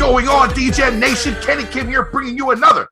going on, Degen Nation? Kenny Kim here, bringing you another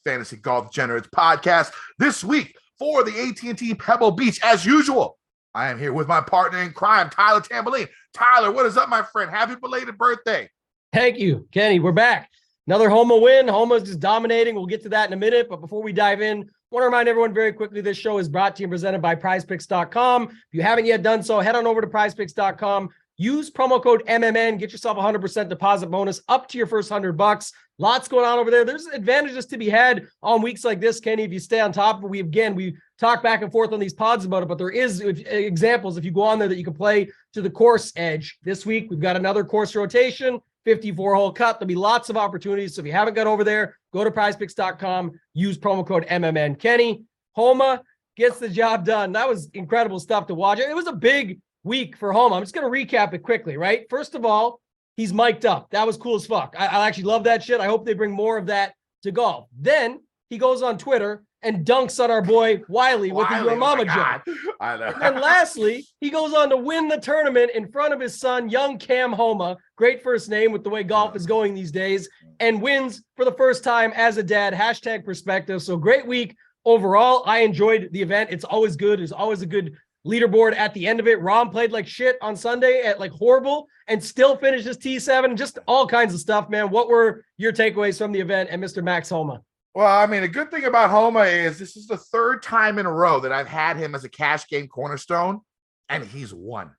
Fantasy Golf Degenerates podcast this week for the AT&T Pebble Beach. As usual, I am here with my partner in crime, Tyler Tamboline. Tyler, what is up, my friend? Happy belated birthday. Thank you, Kenny. We're back. Another Homa win. Homa's just dominating. We'll get to that in a minute. But before we dive in, I want to remind everyone very quickly, this show is brought to you and presented by prizepicks.com. If you haven't yet done so, head on over to prizepicks.com. Use promo code MMN. Get yourself a 100% deposit bonus up to your first $100. Lots going on over there. There's advantages to be had on weeks like this, Kenny, if you stay on top of it. We talk back and forth on these pods about it, but there is examples if you go on there that you can play to the course edge. This week, we've got another course rotation, 54-hole cut. There'll be lots of opportunities. So if you haven't got over there, go to prizepicks.com, use promo code MMN. Kenny, Homa gets the job done. That was incredible stuff to watch. It was a big week for Homa. I'm just going to recap it quickly, right? First of all, he's mic'd up. That was cool as fuck. I actually love that shit. I hope they bring more of that to golf. Then he goes on Twitter and dunks on our boy Wiley with the Your Mama joke. I know. And then lastly, he goes on to win the tournament in front of his son, young Cam Homa. Great first name with the way golf is going these days, and wins for the first time as a dad. # perspective. So great week overall. I enjoyed the event. It's always good. There's always a good leaderboard at the end of it. Rom played like shit on Sunday at like horrible and still finished his T7. Just all kinds of stuff, man. What were your takeaways from the event and Mr. Max Homa? Well, I mean, the good thing about Homa is this is the third time in a row that I've had him as a cash game cornerstone, and he's won.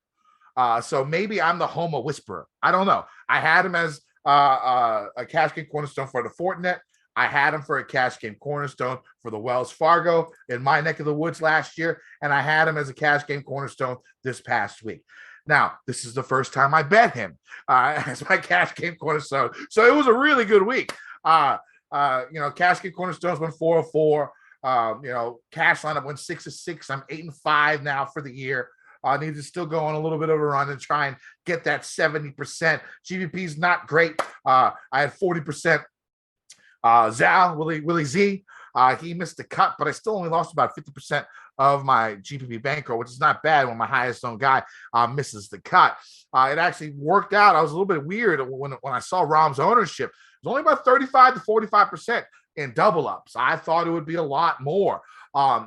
So maybe I'm the Homa whisperer. I don't know. I had him as a cash game cornerstone for the Fortinet. I had him for a cash game cornerstone for the Wells Fargo in my neck of the woods last year, and I had him as a cash game cornerstone this past week. Now, this is the first time I bet him as my cash game cornerstone. So it was a really good week. Cash game cornerstones went 4-4. Cash lineup went 6-6. I'm 8-5 now for the year. I need to still go on a little bit of a run and try and get that 70%. GVP is not great. I had 40%. Willie Z, he missed the cut, but I still only lost about 50% of my GPP bankroll, which is not bad when my highest owned guy misses the cut. It actually worked out. I was a little bit weird when I saw Rom's ownership. It was only about 35 to 45% in double ups. I thought it would be a lot more.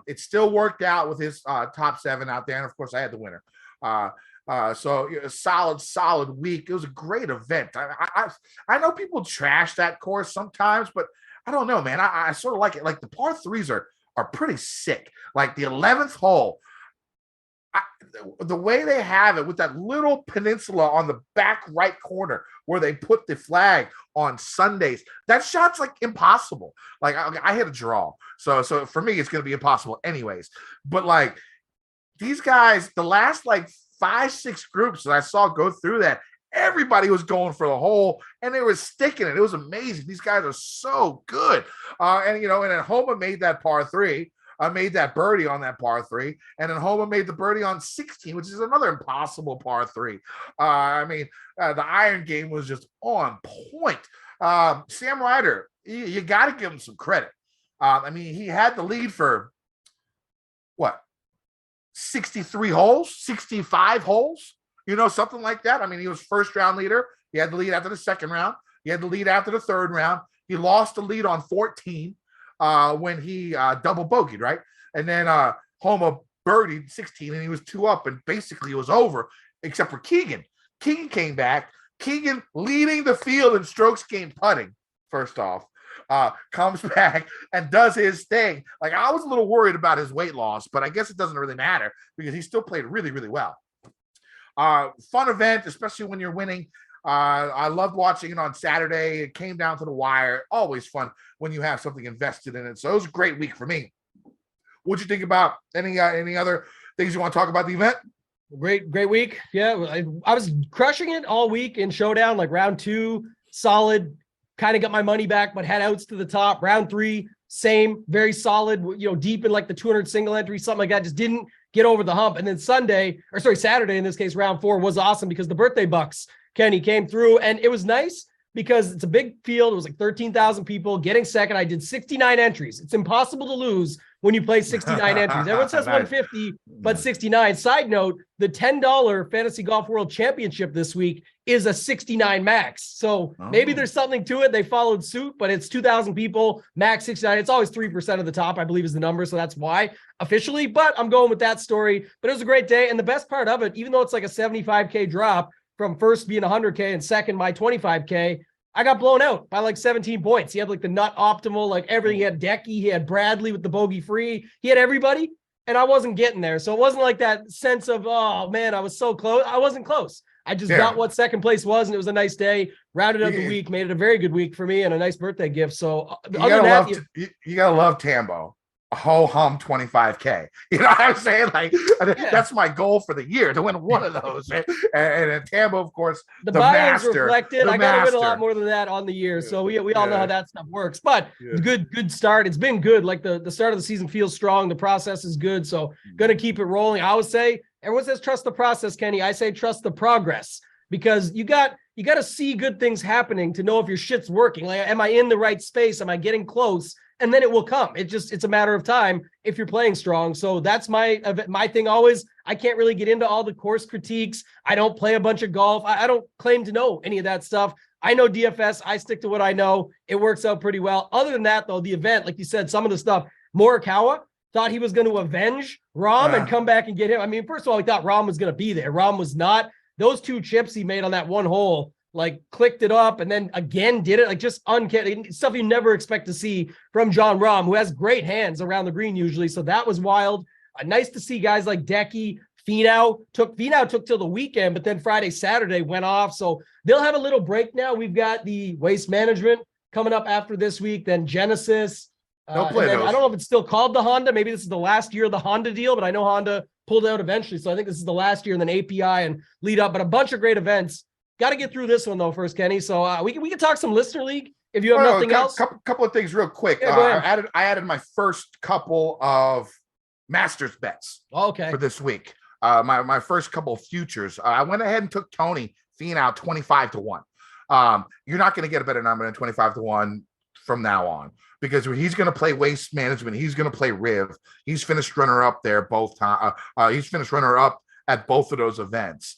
It still worked out with his top 7 out there, and of course I had the winner. So a solid week. It was a great event. I know people trash that course sometimes, but I don't know, man. I sort of like it. Like the par 3s are pretty sick. Like the 11th hole, the way they have it with that little peninsula on the back right corner where they put the flag on Sundays, that shot's like impossible. Like I hit a draw. So for me, it's going to be impossible anyways. But like these guys, the last like 5-6 groups that I saw go through that, everybody was going for the hole and they were sticking it. It was amazing. These guys are so good. And then Homa made that par 3. I made that birdie on that par 3. And then Homa made the birdie on 16, which is another impossible par 3. The iron game was just on point. Sam Ryder, you got to give him some credit. He had the lead for what? 63 holes, 65 holes, something like that. He was first round leader. He had the lead after the second round. He had the lead after the third round. He lost the lead on 14 when he double bogeyed, right? And then Homa birdied 16 and he was 2 up and basically it was over except for Keegan. Keegan came back. Keegan leading the field in strokes gained putting, first off. Comes back and does his thing. Like I was a little worried about his weight loss, but I guess it doesn't really matter because he still played really, really well. Fun event, especially when you're winning. I loved watching it on Saturday. It came down to the wire. Always fun when you have something invested in it. So it was a great week for me. What'd you think about any other things you want to talk about the event? Great week. Yeah, I was crushing it all week in Showdown, like round 2, solid. Kind of got my money back, but had outs to the top. Round 3, same, very solid, deep in like the 200 single entry, something like that. Just didn't get over the hump. And then Saturday in this case, round 4 was awesome because the birthday bucks, Kenny, came through. And it was nice because it's a big field. It was like 13,000 people getting second. I did 69 entries. It's impossible to lose when you play 69 entries. Everyone says 150, but 69. Side note, the $10 Fantasy Golf World Championship this week is a 69 max. So maybe there's something to it. They followed suit, but it's 2,000 people, max 69. It's always 3% of the top, I believe is the number. So that's why officially, but I'm going with that story. But it was a great day. And the best part of it, even though it's like a 75K drop from first being 100K and second my 25K, I got blown out by like 17 points. He had like the nut optimal, like everything. He had Decky, he had Bradley with the bogey free. He had everybody, and I wasn't getting there. So it wasn't like that sense of, oh man, I was so close. I wasn't close. I just got what second place was, and it was a nice day. Rounded out the week, made it a very good week for me, and a nice birthday gift. So you gotta love Tambo. Ho hum 25K. You know what I'm saying? Like that's my goal for the year, to win one of those. And Tambo, of course, the buy-ins reflected. I got to win a lot more than that on the year. So we all know how that stuff works. But good start. It's been good. Like the start of the season feels strong. The process is good. So gonna keep it rolling. I always say, everyone says trust the process, Kenny. I say trust the progress, because you got to see good things happening to know if your shit's working. Like, am I in the right space? Am I getting close? And then it will come. It's a matter of time if you're playing strong. So that's my thing always. I can't really get into all the course critiques. I don't play a bunch of golf. I don't claim to know any of that stuff. I know DFS. I stick to what I know. It works out pretty well. Other than that, though, the event, like you said, some of the stuff, Morikawa thought he was going to avenge Rahm and come back and get him. I mean, first of all, we thought Rahm was going to be there. Rahm was not. Those 2 chips he made on that one hole, like clicked it up and then again did it, like just uncanny stuff you never expect to see from Jon Rahm, who has great hands around the green usually. So that was wild. Nice to see guys like Decky. Finau took till the weekend, but then Friday, Saturday went off. So they'll have a little break now. We've got the Waste Management coming up after this week, then Genesis. I don't know if it's still called the Honda. Maybe this is the last year of the Honda deal, but I know Honda pulled out eventually. So I think this is the last year, and then API and lead up, but a bunch of great events. Got to get through this one though first, Kenny. So we can talk some listener league if you have nothing else. Couple of things real quick. I added my first couple of Masters bets for this week. My first couple of futures. I went ahead and took Tony Finau 25-1. You're not going to get a better number than 25-1 from now on, because he's going to play Waste Management. He's going to play Riv. He's finished runner up there both times. He's finished runner up at both of those events.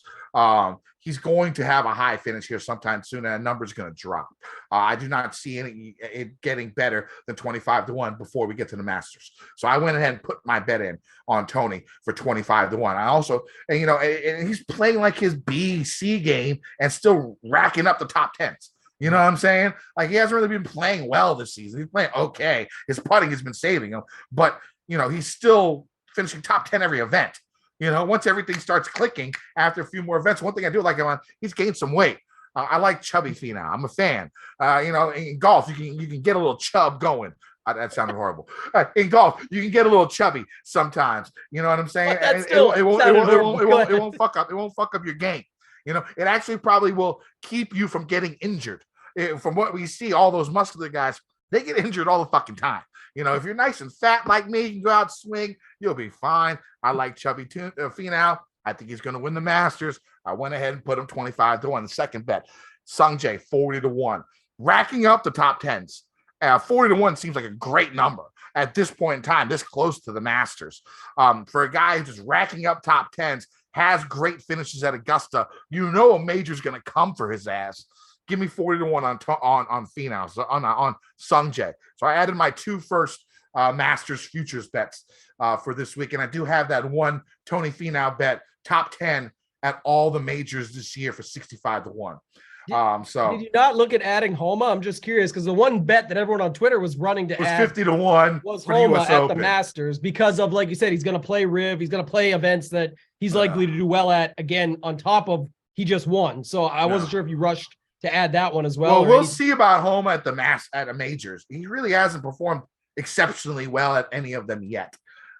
He's going to have a high finish here sometime soon, and that number's going to drop. I do not see it getting better than 25-1 before we get to the Masters. So I went ahead and put my bet in on Tony for 25-1. I also, and he's playing like his BC game and still racking up the top 10s. You know what I'm saying? Like, he hasn't really been playing well this season. He's playing okay. His putting has been saving him, but he's still finishing top 10 every event. Once everything starts clicking after a few more events, one thing I do like him on, he's gained some weight. I like chubby Finau. I'm a fan. In golf, you can get a little chub going. That sounded horrible. In golf, you can get a little chubby sometimes. You know what I'm saying? It won't fuck up. It won't fuck up your game. It actually probably will keep you from getting injured. From what we see, all those muscular guys, they get injured all the fucking time. If you're nice and fat like me, you can go out swing, you'll be fine. I like chubby Finau. I think he's going to win the Masters. I went ahead and put him 25-1. The second bet, Sungjae 40-1, racking up the top 10s. 40-1 seems like a great number at this point in time, this close to the Masters. For a guy who's just racking up top 10s, has great finishes at Augusta, a major's going to come for his ass. Give me 40-1 on Finau, on Sungjae. So I added my 2 first Masters futures bets for this week, and I do have that one Tony Finau bet, top 10 at all the majors this year for 65-1. Did you not look at adding Homa? I'm just curious, because the one bet that everyone on Twitter was running to add 50-1 was Homa at the Masters, because of, like you said, he's going to play Riv, he's going to play events that he's likely to do well at, again, on top of he just won. So I wasn't sure if you rushed to add that one as well. Well, we'll see about Homa at the majors. He really hasn't performed exceptionally well at any of them yet.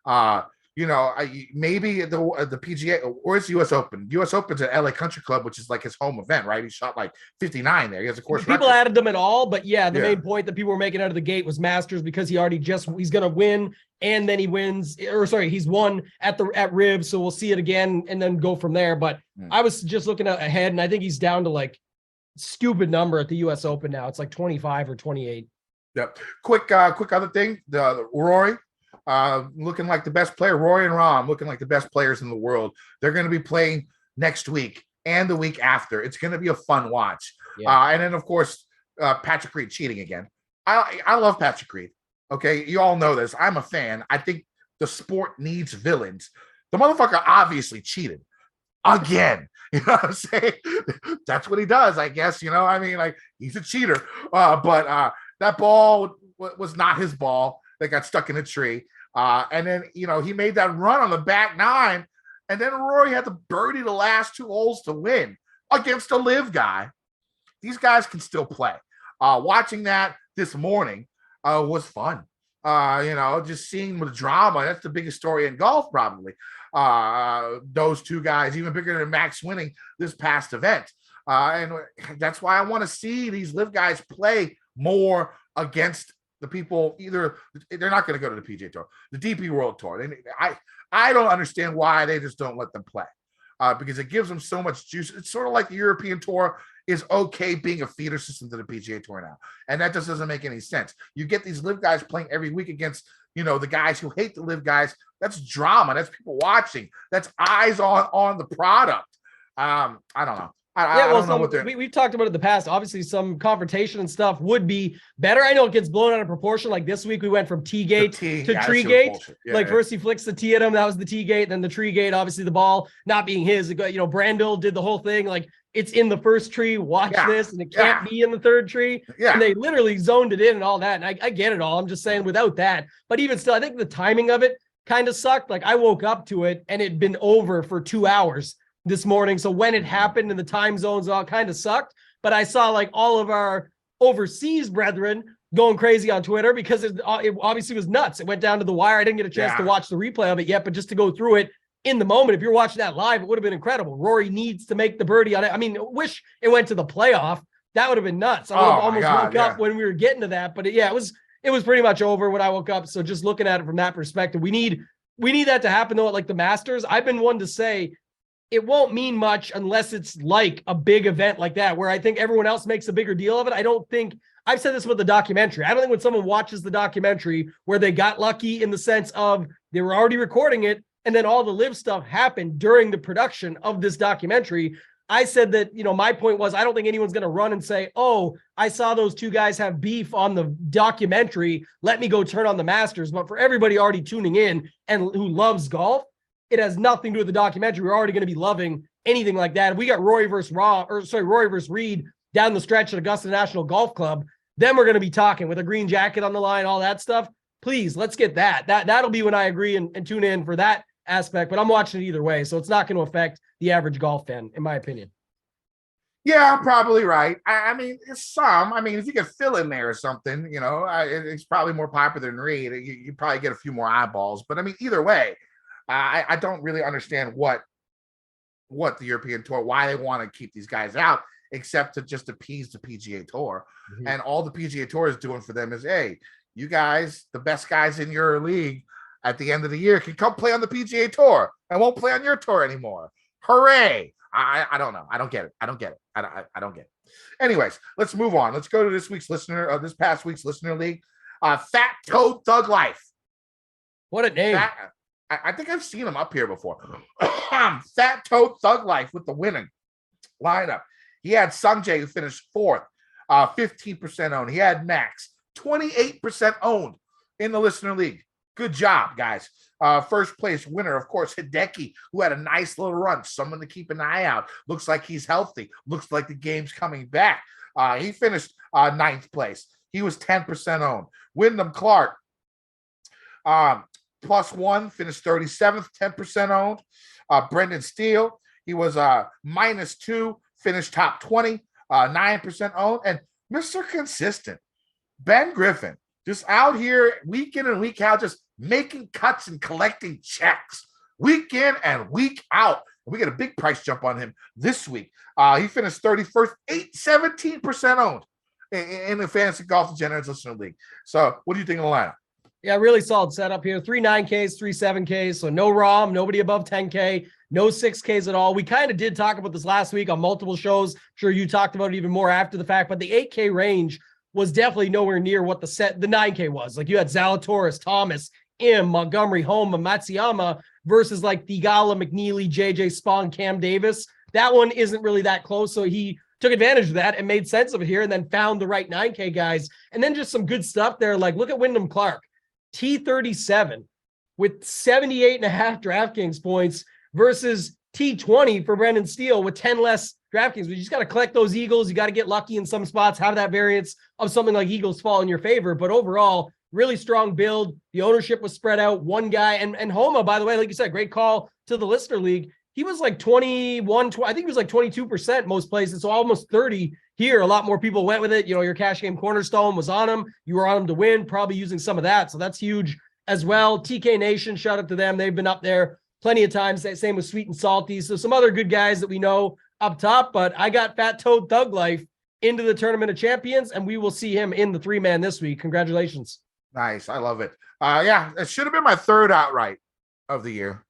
Maybe the PGA or it's US Open. US Open's at LA Country Club, which is like his home event, right? He shot like 59 there. He has a course record. People added them at all, but the main point that people were making out of the gate was Masters, because he's going to win, and then he wins, he's won at Riv, so we'll see it again and then go from there. But I was just looking ahead, and I think he's down to like stupid number at the US Open now. It's like 25 or 28. Yep. Quick other thing. The Rory, looking like the best player. Rory and Rahm looking like the best players in the world. They're going to be playing next week and the week after. It's going to be a fun watch. Yeah. And then, of course, Patrick Reed cheating again. I love Patrick Reed. Okay, you all know this. I'm a fan. I think the sport needs villains. The motherfucker obviously cheated again. You know what I'm saying? That's what he does, I guess. You know, I mean, like, he's a cheater. But that ball was not his ball that got stuck in a tree. And then, you know, he made that run on the back nine. And then Rory had to birdie the last 2 holes to win against a live guy. These guys can still play. Watching that this morning was fun. You know, just seeing the drama. That's the biggest story in golf, probably. Those 2 guys, even bigger than Max winning this past event. And that's why I want to see these live guys play more against the people. Either they're not going to go to the PGA Tour, the DP World Tour. I don't understand why they just don't let them play, because it gives them so much juice. It's sort of like the European Tour is okay being a feeder system to the PGA Tour now, and that just doesn't make any sense. You get these live guys playing every week against, you know, the guys who hate the live guys. That's drama. That's people watching. That's eyes on the product. I don't know. I don't know what they're... We've talked about it in the past. Obviously, some confrontation and stuff would be better. I know it gets blown out of proportion. Like this week, we went from T gate to tree gate. First he flicks the tee at him. That was the T gate. Then the tree gate, obviously the ball not being his. You know, Brandel did the whole thing. Like, it's in the first tree. Watch this. And it can't be in the third tree. Yeah. And they literally zoned it in and all that. And I get it all. I'm just saying without that. But even still, I think the timing of it kind of sucked. Like, I woke up to it and it'd been over for 2 hours this morning. So when it happened and the time zones all kind of sucked, but I saw like all of our overseas brethren going crazy on Twitter because it obviously was nuts. It went down to the wire. I didn't get a chance to watch the replay of it yet, but just to go through it in the moment, if you're watching that live, it would have been incredible. Rory needs to make the birdie on it. I mean, wish it went to the playoff. That would have been nuts. I would have almost woke up when we were getting to that, but it was pretty much over when I woke up. So just looking at it from that perspective, we need that to happen though at like the Masters. I've been one to say it won't mean much unless it's like a big event like that, where I think everyone else makes a bigger deal of it. I don't think, I've said this with the documentary, I don't think when someone watches the documentary where they got lucky in the sense of they were already recording it and then all the live stuff happened during the production of this documentary. I said that, you know, my point was, I don't think anyone's going to run and say, oh, I saw those 2 guys have beef on the documentary, let me go turn on the Masters. But for everybody already tuning in and who loves golf, it has nothing to do with the documentary. We're already going to be loving anything like that. If we got Rory versus Reed down the stretch at Augusta National Golf Club, then we're going to be talking with a green jacket on the line, all that stuff. Please, let's get that. That'll be when I agree and tune in for that aspect, but I'm watching it either way. So it's not going to affect the average golf fan, in my opinion. Yeah, probably right. I mean, it's some. I mean, if you get Phil in there or something, you know, it's probably more popular than Reed. You probably get a few more eyeballs. But I mean, either way, I don't really understand what the European Tour, why they want to keep these guys out, except to just appease the PGA Tour. Mm-hmm. And all the PGA Tour is doing for them is, hey, you guys, the best guys in your league at the end of the year can come play on the PGA Tour and won't play on your tour anymore. Hooray. I don't know. I don't get it. I don't get it. Anyways, let's move on. Let's go to this past week's listener league. Fat Toad Thug Life. What a name. I think I've seen him up here before. Fat Toad Thug Life with the winning lineup. He had Sanjay, who finished 4th, 15% owned. He had Max, 28% owned in the listener league. Good job, guys. First place winner, of course, Hideki, who had a nice little run. Someone to keep an eye out. Looks like he's healthy. Looks like the game's coming back. He finished 9th place. He was 10% owned. Wyndham Clark, +1, finished 37th, 10% owned. Brendan Steele, he was -2, finished top 20, 9% owned. And Mr. Consistent, Ben Griffin, just out here week in and week out, just making cuts and collecting checks week in and week out. We get a big price jump on him this week. He finished 31st, 17% owned in the Fantasy Golf Degenerates Listener League. So what do you think of the lineup? Yeah, really solid setup here. 3 9Ks, 3 7Ks. So no ROM, nobody above 10K, no 6Ks at all. We kind of did talk about this last week on multiple shows. Sure, you talked about it even more after the fact, but the 8K range was definitely nowhere near what the 9K was. Like you had Zalatoris, Thomas, Montgomery, Homa, Matsuyama versus like Thigala, McNeely, JJ Spawn, Cam Davis. That one isn't really that close. So he took advantage of that and made sense of it here and then found the right 9K guys. And then just some good stuff there. Like look at Wyndham Clark. T37 with 78.5 DraftKings points versus T20 for Brendan Steele with 10 less DraftKings. We just got to collect those Eagles. You got to get lucky in some spots, have that variance of something like Eagles fall in your favor. But overall, really strong build. The ownership was spread out. One guy, and Homa, by the way, like you said, great call to the listener league. He was like 21, I think he was like 22% most places. So almost 30 here. A lot more people went with it. You know, your cash game cornerstone was on him. You were on him to win, probably using some of that. So that's huge as well. TK Nation, shout out to them. They've been up there plenty of times. Same with Sweet and Salty. So some other good guys that we know up top, but I got Fat Toad Thug Life into the Tournament of Champions, and we will see him in the 3-man this week. Congratulations. Nice. I love it. Yeah, it should have been my third outright of the year.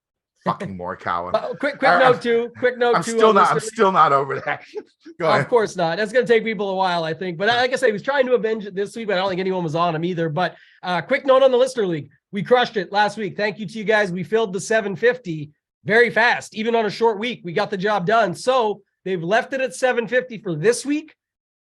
Fucking Morikawa. Quick note too. I'm still not over that. Go ahead. Of course not. That's going to take people a while, I think. But like I say, he was trying to avenge it this week, but I don't think anyone was on him either. But quick note on the Listener League. We crushed it last week. Thank you to you guys. We filled the 750 very fast. Even on a short week, we got the job done. So they've left it at 750 for this week.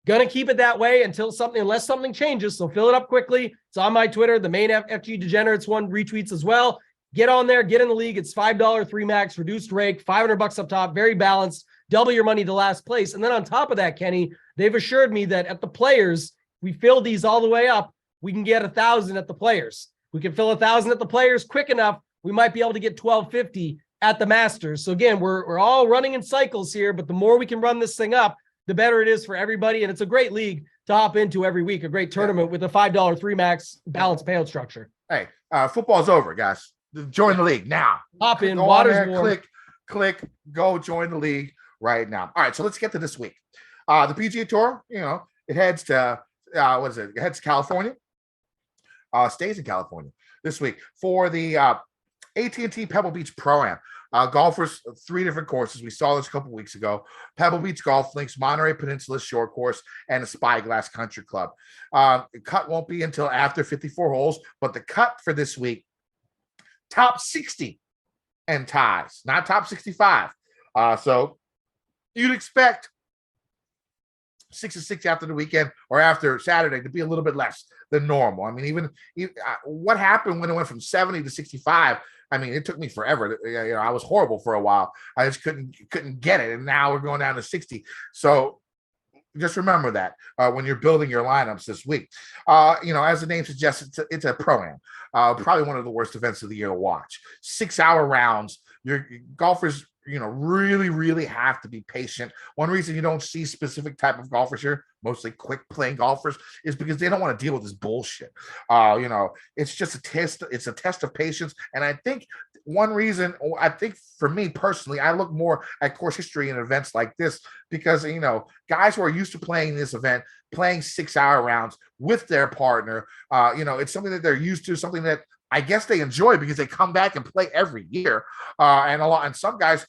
Going to keep it that way unless something changes. So fill it up quickly. It's on my Twitter. The main FG Degenerates one retweets as well. Get on there, get in the league. It's $5 3 max, reduced rake, $500 up top, very balanced. Double your money to last place. And then on top of that, Kenny, they've assured me that at the players, we fill these all the way up. We can get 1,000 at the players. We can fill 1,000 at the players quick enough. We might be able to get 1,250 at the Masters. So again, we're all running in cycles here, but the more we can run this thing up, the better it is for everybody. And it's a great league to hop into every week, a great tournament with a $5 3 max balanced payout structure. Hey, football's over, guys. Join the league now. Hop in, water's warm. Click, go join the league right now. All right, so let's get to this week. The PGA Tour, it heads to It heads to California. Stays in California this week for the AT&T Pebble Beach Pro-Am. Golfers, 3 different courses. We saw this a couple weeks ago. Pebble Beach Golf Links, Monterey Peninsula Short Course, and the Spyglass Country Club. The cut won't be until after 54 holes, but the cut for this week, top 60 and ties, not top 65. So you'd expect 6 after the weekend or after Saturday to be a little bit less than normal. I mean, even what happened when it went from 70 to 65? I mean, it took me forever. I was horrible for a while. I just couldn't get it, and now we're going down to 60. So just remember that when you're building your lineups this week. As the name suggests, it's a Pro-Am. Probably one of the worst events of the year to watch. 6-hour rounds. Your golfers, really, really have to be patient. One reason you don't see specific type of golfers here, mostly quick playing golfers, is because they don't want to deal with this bullshit. It's just a test. It's a test of patience. And I think for me personally, I look more at course history in events like this because, guys who are used to playing this event, playing 6-hour rounds with their partner, it's something that they're used to, something that I guess they enjoy because they come back and play every year. And some guys,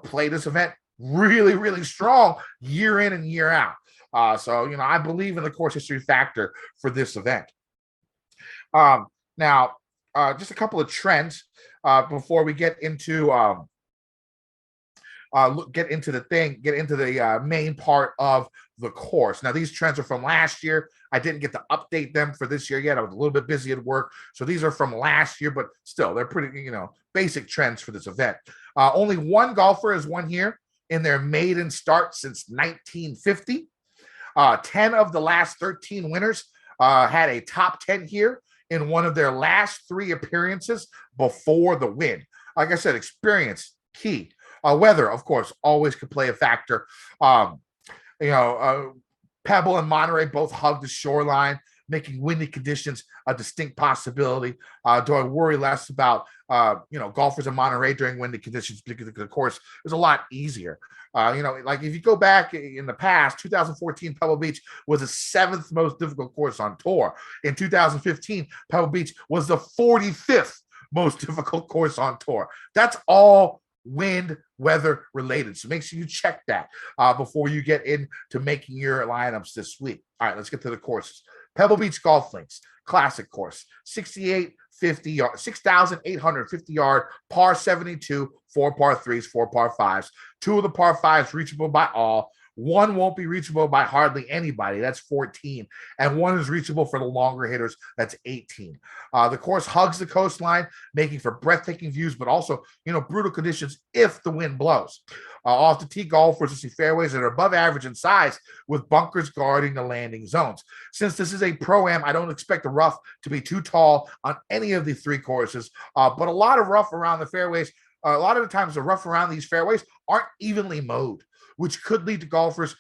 play this event really, really strong year in and year out. So I believe in the course history factor for this event. Now, just a couple of trends before we get into the main part of the course. Now, these trends are from last year. I didn't get to update them for this year yet. I was a little bit busy at work. So these are from last year, but still, they're pretty, basic trends for this event. Only one golfer has won here in their maiden start since 1950. 10 of the last 13 winners had a top 10 here in one of their last 3 appearances before the win. Like I said, experience, key. Weather, of course, always could play a factor. Pebble and Monterey both hug the shoreline, making windy conditions a distinct possibility. Do I worry less about golfers in Monterey during windy conditions because the course is a lot easier. Like if you go back in the past, 2014 Pebble Beach was the 7th most difficult course on tour. In 2015, Pebble Beach was the 45th most difficult course on tour. That's all wind weather related. So make sure you check that before you get into making your lineups this week. All right, let's get to the courses. Pebble Beach Golf Links, classic course, 6,850 yard, 6,850 yard, par 72, 4 par 3s, 4 par 5s. 2 of the par 5s reachable by all. 1 won't be reachable by hardly anybody. That's 14. And 1 is reachable for the longer hitters. That's 18. The course hugs the coastline, making for breathtaking views, but also, brutal conditions if the wind blows. Off the tee, golfers will see fairways that are above average in size with bunkers guarding the landing zones. Since this is a Pro-Am, I don't expect the rough to be too tall on any of the 3 courses, but a lot of rough around the fairways. A lot of the times the rough around these fairways aren't evenly mowed, which could lead to golfers,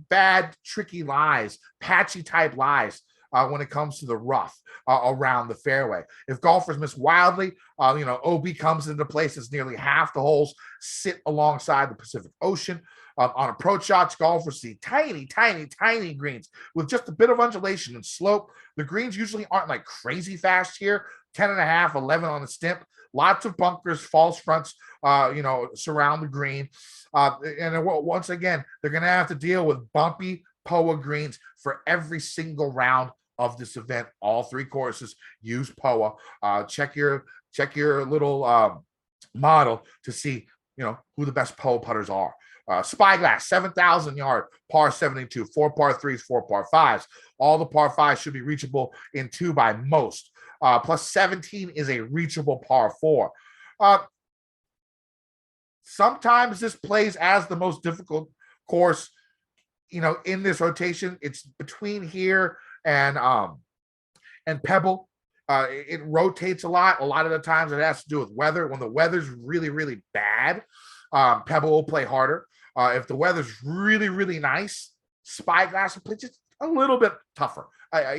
bad, tricky lies, patchy type lies when it comes to the rough around the fairway. If golfers miss wildly, OB comes into place as nearly half the holes sit alongside the Pacific Ocean. On approach shots, golfers see tiny, tiny, tiny greens with just a bit of undulation and slope. The greens usually aren't like crazy fast here, 10.5, 11 on the stimp. Lots of bunkers, false fronts, surround the green. And once again, they're going to have to deal with bumpy POA greens for every single round of this event. All 3 courses use POA. Check your little model to see, who the best POA putters are. Spyglass, 7,000 yard, par 72, 4 par 3s, 4 par 5s. All the par 5s should be reachable in 2 by most. Plus 17 is a reachable par 4. Sometimes this plays as the most difficult course, in this rotation. It's between here and Pebble. It rotates a lot. A lot of the times it has to do with weather. When the weather's really, really bad, Pebble will play harder. If the weather's really, really nice, Spyglass will play just a little bit tougher.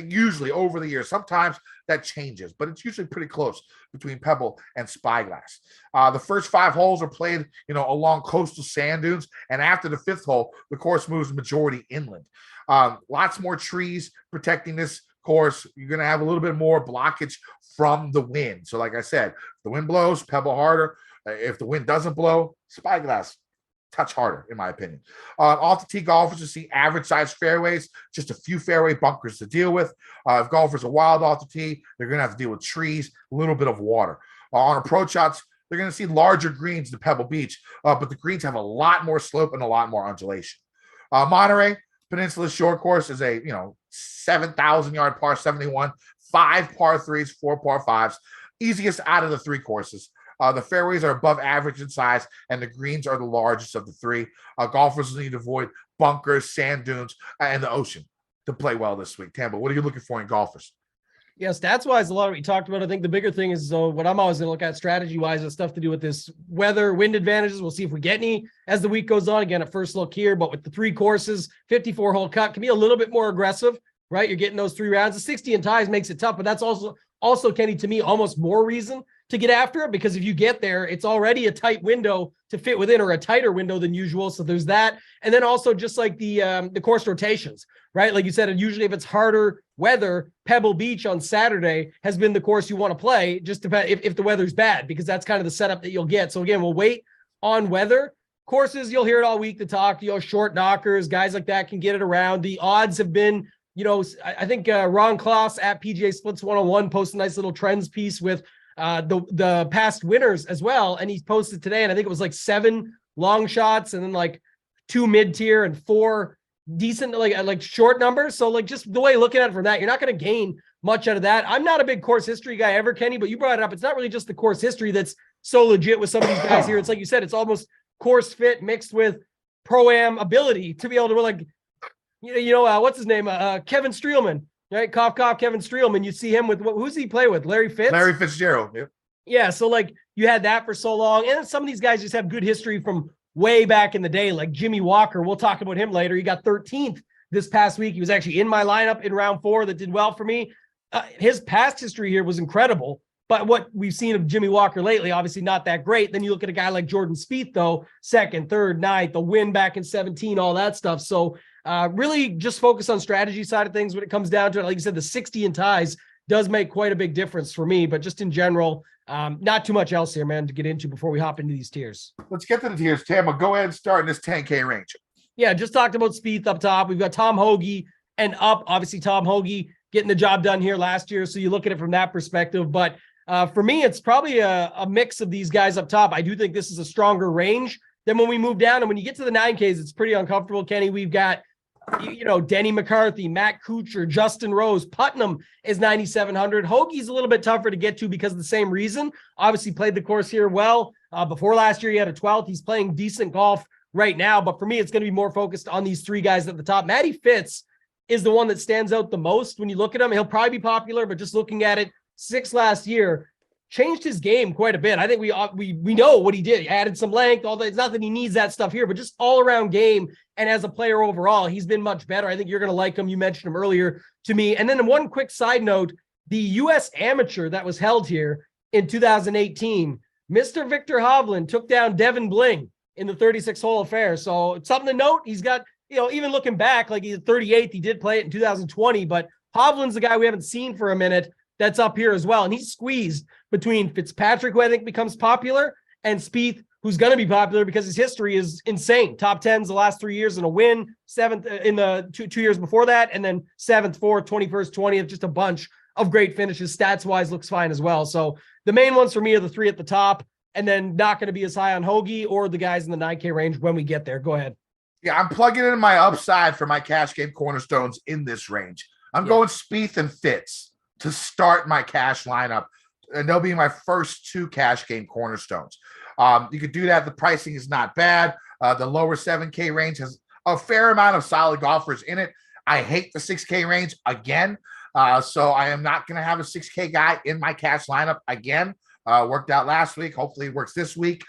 Usually over the years, sometimes that changes, but it's usually pretty close between Pebble and Spyglass. The first 5 holes are played, along coastal sand dunes, and after the 5th hole, the course moves majority inland. Lots more trees protecting this course. You're going to have a little bit more blockage from the wind. So, like I said, if the wind blows, Pebble harder. If the wind doesn't blow, Spyglass touch harder, in my opinion. Off the tee, golfers will see average size fairways, just a few fairway bunkers to deal with. If golfers are wild off the tee, they're going to have to deal with trees, a little bit of water. On approach shots, they're going to see larger greens than Pebble Beach, but the greens have a lot more slope and a lot more undulation. Monterey Peninsula Short Course is a 7,000 yard par 71, 5 par 3s, 4 par 5s, easiest out of the 3 courses. The fairways are above average in size, and the greens are the largest of the 3. Golfers need to avoid bunkers, sand dunes, and the ocean to play well this week. Tambo, what are you looking for in golfers? Yeah, stats-wise, a lot of what you talked about. I think the bigger thing is what I'm always going to look at strategy-wise is stuff to do with this weather, wind advantages. We'll see if we get any as the week goes on. Again, at first look here, but with the 3 courses, 54-hole cut can be a little bit more aggressive, right? You're getting those 3 rounds. The 60 and ties makes it tough, but that's also, Kenny, to me, almost more reason to get after it, because if you get there, it's already a tight window to fit within, or a tighter window than usual. So there's that. And then also just like the course rotations, right? Like you said, and usually if it's harder weather, Pebble Beach on Saturday has been the course you want to play, just depend if the weather's bad, because that's kind of the setup that you'll get. So again, we'll wait on weather. Courses, you'll hear it all week to talk, short knockers, guys like that can get it around. The odds have been, I think Ron Kloss at PGA Splits 101 posted a nice little trends piece with the past winners as well. And he posted today, and I think it was like 7 long shots and then like 2 mid-tier and 4 decent, like short numbers. So like just the way looking at it from that, you're not going to gain much out of that. I'm not a big course history guy ever, Kenny, but you brought it up. It's not really just the course history that's so legit with some of these guys here. It's like you said, it's almost course fit mixed with Pro-Am ability to be able to what's his name? Kevin Streelman. Right, cough, Kevin Streelman. You see him with who's he play with? Larry Fitzgerald. Yep. Yeah, so like you had that for so long, and some of these guys just have good history from way back in the day, like Jimmy Walker. We'll talk about him later. He got 13th this past week. He was actually in my lineup in round 4 that did well for me. His past history here was incredible. But what we've seen of Jimmy Walker lately, obviously not that great. Then you look at a guy like Jordan Spieth, though, second, third, ninth, the win back in 17, all that stuff. So really just focus on strategy side of things when it comes down to it. Like you said, the 60 in ties does make quite a big difference for me, but just in general, not too much else here, man, to get into before we hop into these tiers. Let's get to the tiers. Tam, I'll go ahead and start in this 10K range. Yeah, just talked about Spieth up top. We've got Tom Hoagie and up. Obviously, Tom Hoagie getting the job done here last year, so you look at it from that perspective. But for me, it's probably a mix of these guys up top. I do think this is a stronger range than when we move down. And when you get to the 9Ks, it's pretty uncomfortable, Kenny. We've got, Denny McCarthy, Matt Kuchar, Justin Rose. Putnam is 9,700. Hoagie's a little bit tougher to get to because of the same reason. Obviously played the course here well. Before last year, he had a 12th. He's playing decent golf right now. But for me, it's going to be more focused on these three guys at the top. Matty Fitz is the one that stands out the most when you look at him. He'll probably be popular, but just looking at it, 6 last year, changed his game quite a bit. I think we know what he did. He added some length, all that. It's not that he needs that stuff here, but just all around game. And as a player overall, he's been much better. I think you're going to like him. You mentioned him earlier to me. And then one quick side note, the U.S. Amateur that was held here in 2018, Mr. Victor Hovland took down Devin Bling in the 36-hole affair. So it's something to note. He's got, even looking back, like he's 38th, he did play it in 2020, but Hovland's the guy we haven't seen for a minute that's up here as well. And he's squeezed between Fitzpatrick, who I think becomes popular, and Spieth, who's going to be popular because his history is insane. Top 10s the last 3 years in a win, 7th in the two years before that, and then 7th, 4th, 21st, 20th, just a bunch of great finishes. Stats-wise, looks fine as well. So the main ones for me are the three at the top, and then not going to be as high on Hoagie or the guys in the 9K range when we get there. Go ahead. Yeah, I'm plugging in my upside for my cash game cornerstones in this range. I'm going Spieth and Fitz to start my cash lineup, and they'll be my first 2 cash game cornerstones. You could do that. The pricing is not bad. The lower 7K range has a fair amount of solid golfers in it. I hate the 6K range again. So I am not going to have a 6K guy in my cash lineup again. Worked out last week. Hopefully it works this week.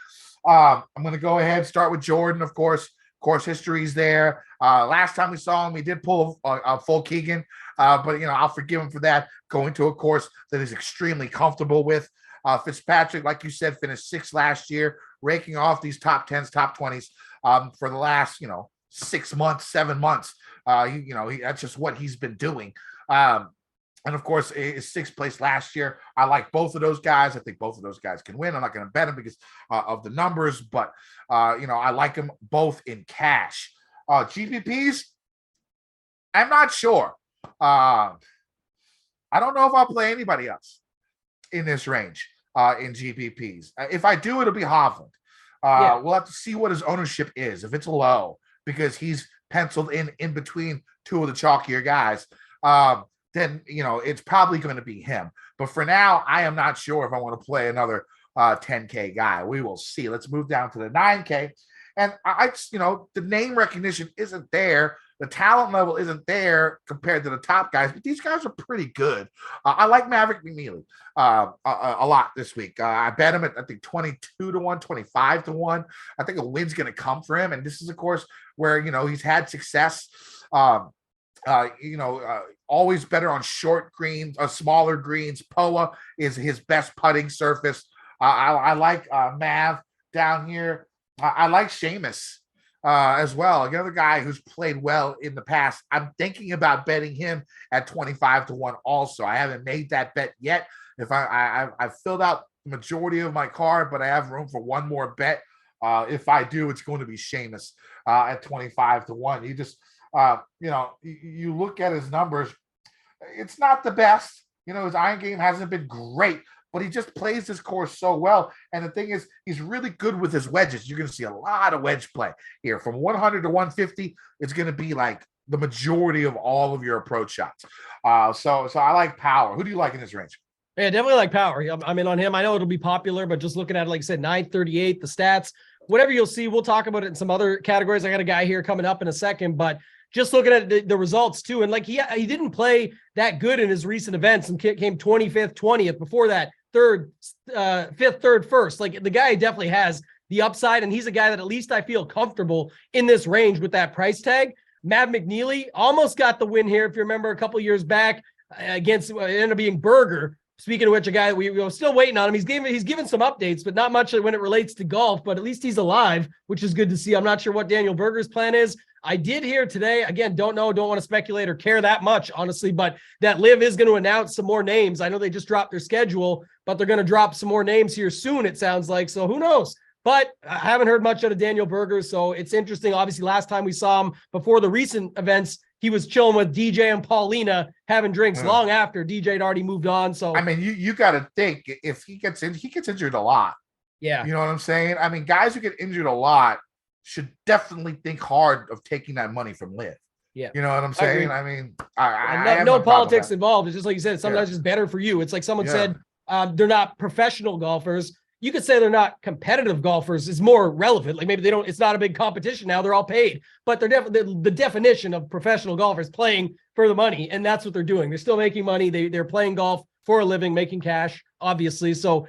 I'm going to go ahead and start with Jordan, of course. Course history's there. Last time we saw him, he did pull a full Keegan, but I'll forgive him for that. Going to a course that he's extremely comfortable with. Fitzpatrick, like you said, finished 6th last year, raking off these top 10s, top 20s for the last 6 months, 7 months. That's just what he's been doing. And of course, his 6th place last year. I like both of those guys. I think both of those guys can win. I'm not going to bet them because of the numbers, but I like them both in cash. GPPs, I'm not sure. I don't know if I'll play anybody else in this range in GPPs. If I do, it'll be Hovland. We'll have to see what his ownership is. If it's low, because he's penciled in between 2 of the chalkier guys. Then it's probably going to be him. But for now, I am not sure if I want to play another 10K guy. We will see. Let's move down to the 9K. And the name recognition isn't there. The talent level isn't there compared to the top guys, but these guys are pretty good. I like Maverick McNeely a lot this week. I bet him at, I think, 22 to 1, 25 to 1. I think a win's going to come for him. And this is, of course, where, he's had success. Always better on short greens, smaller greens. POA is his best putting surface. I like Mav down here. I like Seamus as well. Another guy who's played well in the past. I'm thinking about betting him at 25 to 1 also. I haven't made that bet yet. If I've filled out the majority of my card, but I have room for one more bet. If I do, it's going to be Seamus at 25 to 1. You just you look at his numbers, it's not the best. His iron game hasn't been great, but he just plays this course so well. And the thing is, he's really good with his wedges. You're going to see a lot of wedge play here. From 100 to 150, it's going to be like the majority of all of your approach shots. So I like Power. Who do you like in this range? Yeah, definitely like Power. I'm in on him. I know it'll be popular, but just looking at it, like I said, 938, the stats, whatever you'll see, we'll talk about it in some other categories. I got a guy here coming up in a second, but just looking at the results too. And like he didn't play that good in his recent events and came 25th, 20th. Before that, 3rd, 5th, 3rd, 1st. Like the guy definitely has the upside, and he's a guy that at least I feel comfortable in this range with that price tag. Matt McNeely almost got the win here. If you remember a couple years back against, it ended up being Berger, Speaking of which, a guy that we're still waiting on him. He's given some updates, but not much when it relates to golf. But at least he's alive, which is good to see. I'm not sure what Daniel Berger's plan is. I did hear today, again, don't want to speculate or care that much, honestly, but that Liv is going to announce some more names. I know they just dropped their schedule, but they're going to drop some more names here soon, it sounds like. So who knows? But I haven't heard much out of Daniel Berger, so it's interesting. Obviously, last time we saw him before the recent events, he was chilling with DJ and Paulina having drinks long after DJ had already moved on. So I mean, you got to think if he gets injured a lot. Yeah. You know what I'm saying? I mean, guys who get injured a lot should definitely think hard of taking that money from Liv. Yeah. You know what I'm saying? I mean, I have no politics involved. It's just like you said, sometimes it's better for you. It's like someone said, they're not professional golfers. You could say they're not competitive golfers is more relevant. Like maybe it's not a big competition now. They're all paid, but they're definitely the definition of professional golfers playing for the money. And that's what they're doing. They're still making money. They're playing golf for a living, making cash, obviously. So